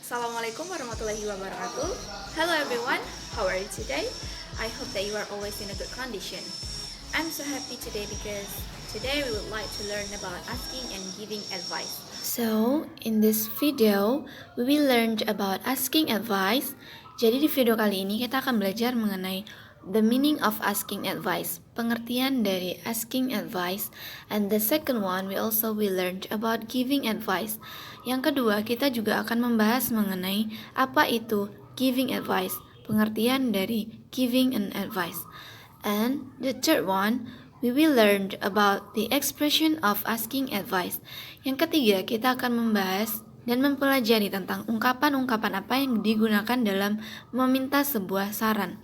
Assalamualaikum warahmatullahi wabarakatuh. Hello everyone, how are you today? I hope that you are always in a good condition. I'm so happy today because today we would like to learn about asking and giving advice. So, in this video, we will learn about asking advice. Jadi di video kali ini kita akan belajar mengenai the meaning of asking advice, pengertian dari asking advice. And the second one, we also will learn about giving advice. Yang kedua, kita juga akan membahas mengenai apa itu giving advice, pengertian dari giving an advice. And the third one, we will learn about the expression of asking advice. Yang ketiga, kita akan membahas dan mempelajari tentang ungkapan-ungkapan apa yang digunakan dalam meminta sebuah saran.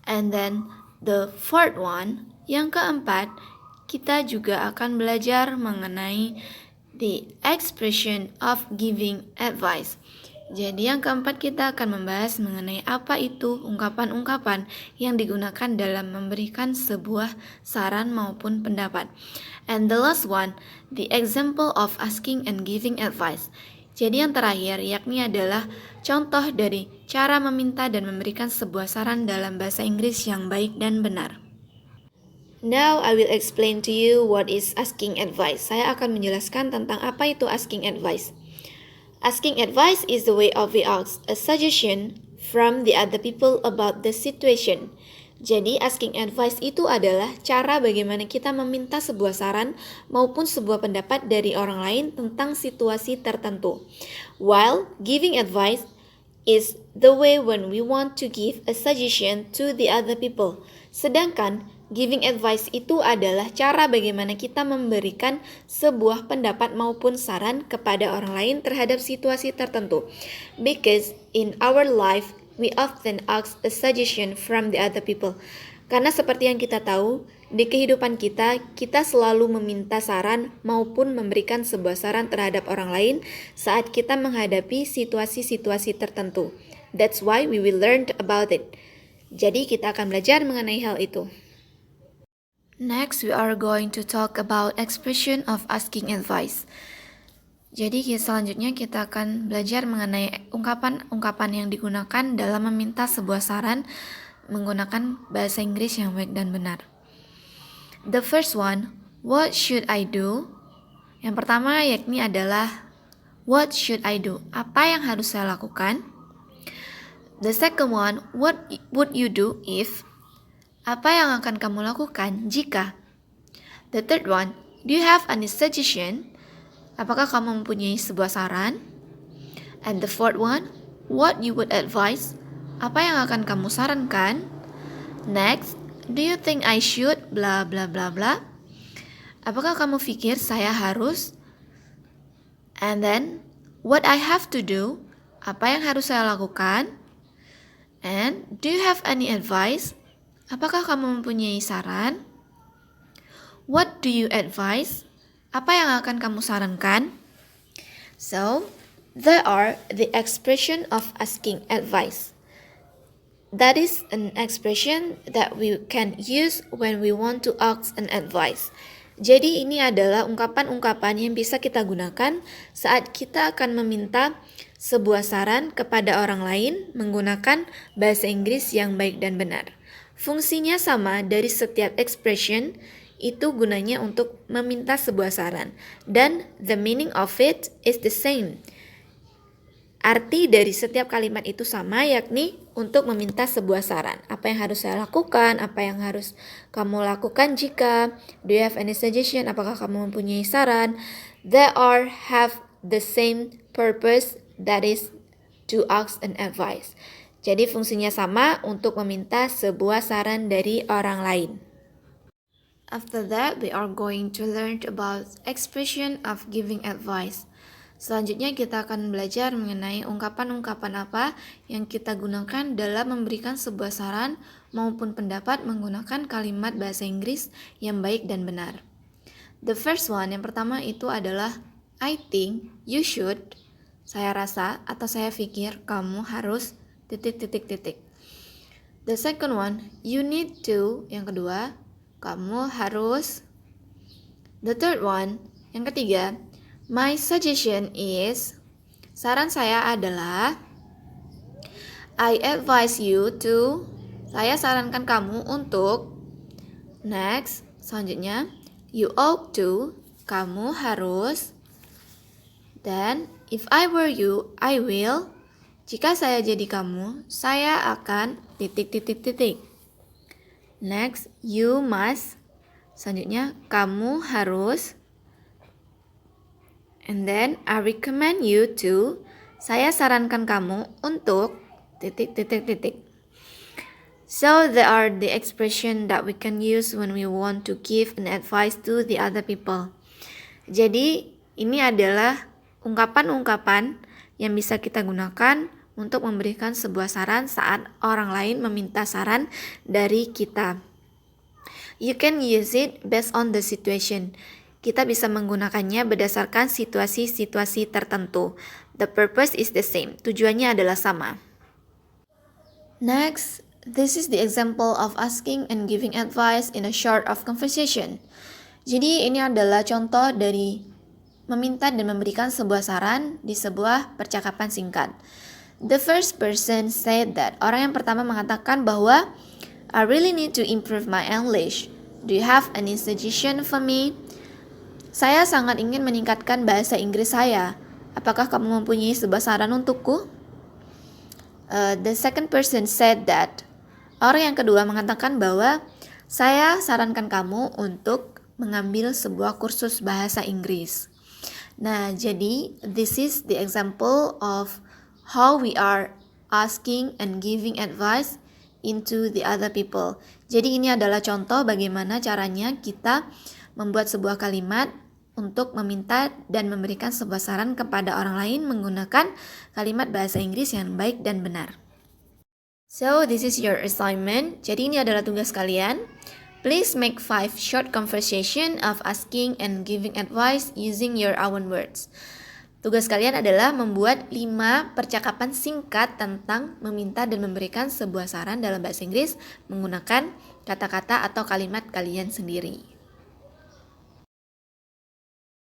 And then the fourth one, yang keempat, kita juga akan belajar mengenai the expression of giving advice. Jadi yang keempat kita akan membahas mengenai apa itu ungkapan-ungkapan yang digunakan dalam memberikan sebuah saran maupun pendapat. And the last one, the example of asking and giving advice. Jadi yang terakhir yakni adalah contoh dari cara meminta dan memberikan sebuah saran dalam bahasa Inggris yang baik dan benar. Now I will explain to you what is asking advice. Saya akan menjelaskan tentang apa itu asking advice. Asking advice is the way of we ask a suggestion from the other people about the situation. Jadi asking advice itu adalah cara bagaimana kita meminta sebuah saran maupun sebuah pendapat dari orang lain tentang situasi tertentu. While giving advice is the way when we want to give a suggestion to the other people. Sedangkan giving advice itu adalah cara bagaimana kita memberikan sebuah pendapat maupun saran kepada orang lain terhadap situasi tertentu. Because in our life, we often ask a suggestion from the other people. Karena seperti yang kita tahu, di kehidupan kita selalu meminta saran maupun memberikan sebuah saran terhadap orang lain saat kita menghadapi situasi-situasi tertentu. That's why we will learn about it. Jadi kita akan belajar mengenai hal itu. Next, we are going to talk about expression of asking advice. Jadi selanjutnya kita akan belajar mengenai ungkapan-ungkapan yang digunakan dalam meminta sebuah saran menggunakan bahasa Inggris yang baik dan benar. The first one, what should I do? Yang pertama yakni adalah what should I do? Apa yang harus saya lakukan? The second one, what would you do if? Apa yang akan kamu lakukan jika? The third one, do you have any suggestion? Apakah kamu mempunyai sebuah saran? And the fourth one, what you would advise? Apa yang akan kamu sarankan? Next, do you think I should? Bla bla bla bla. Apakah kamu pikir saya harus? And then, what I have to do? Apa yang harus saya lakukan? And do you have any advice? Apakah kamu mempunyai saran? What do you advise? Apa yang akan kamu sarankan? So, there are the expression of asking advice. That is an expression that we can use when we want to ask an advice. Jadi ini adalah ungkapan-ungkapan yang bisa kita gunakan saat kita akan meminta sebuah saran kepada orang lain menggunakan bahasa Inggris yang baik dan benar. Fungsinya sama dari setiap expression, itu gunanya untuk meminta sebuah saran. Dan the meaning of it is the same. Arti dari setiap kalimat itu sama, yakni untuk meminta sebuah saran. Apa yang harus saya lakukan? Apa yang harus kamu lakukan jika? Do you have any suggestion? Apakah kamu mempunyai saran? They all have the same purpose, that is to ask an advice. Jadi fungsinya sama untuk meminta sebuah saran dari orang lain. After that, we are going to learn about expression of giving advice. Selanjutnya kita akan belajar mengenai ungkapan-ungkapan apa yang kita gunakan dalam memberikan sebuah saran maupun pendapat menggunakan kalimat bahasa Inggris yang baik dan benar. The first one, yang pertama itu adalah I think you should, saya rasa atau saya pikir kamu harus ... The second one, you need to, yang kedua, kamu harus. The third one, yang ketiga, my suggestion is, saran saya adalah, I advise you to, saya sarankan kamu untuk. Next, selanjutnya, you ought to, kamu harus. Dan, if I were you, I will, jika saya jadi kamu, saya akan titik. Next, you must, selanjutnya, kamu harus. And then, I recommend you to, saya sarankan kamu untuk titik. So, there are the expression that we can use when we want to give an advice to the other people. Jadi, ini adalah ungkapan-ungkapan yang bisa kita gunakan untuk memberikan sebuah saran saat orang lain meminta saran dari kita. You can use it based on the situation. Kita bisa menggunakannya berdasarkan situasi-situasi tertentu. The purpose is the same. Tujuannya adalah sama. Next, this is the example of asking and giving advice in a short of conversation. Jadi ini adalah contoh dari meminta dan memberikan sebuah saran di sebuah percakapan singkat. The first person said that. Orang yang pertama mengatakan bahwa I really need to improve my English. Do you have any suggestion for me? Saya sangat ingin meningkatkan bahasa Inggris saya. Apakah kamu mempunyai sebuah saran untukku? The second person said that. Orang yang kedua mengatakan bahwa saya sarankan kamu untuk mengambil sebuah kursus bahasa Inggris. Nah, jadi this is the example of how we are asking and giving advice into the other people. Jadi ini adalah contoh bagaimana caranya kita membuat sebuah kalimat untuk meminta dan memberikan sebuah saran kepada orang lain menggunakan kalimat bahasa Inggris yang baik dan benar. So, this is your assignment. Jadi ini adalah tugas kalian. Please make 5 short conversation of asking and giving advice using your own words. Tugas kalian adalah membuat 5 percakapan singkat tentang meminta dan memberikan sebuah saran dalam bahasa Inggris menggunakan kata-kata atau kalimat kalian sendiri.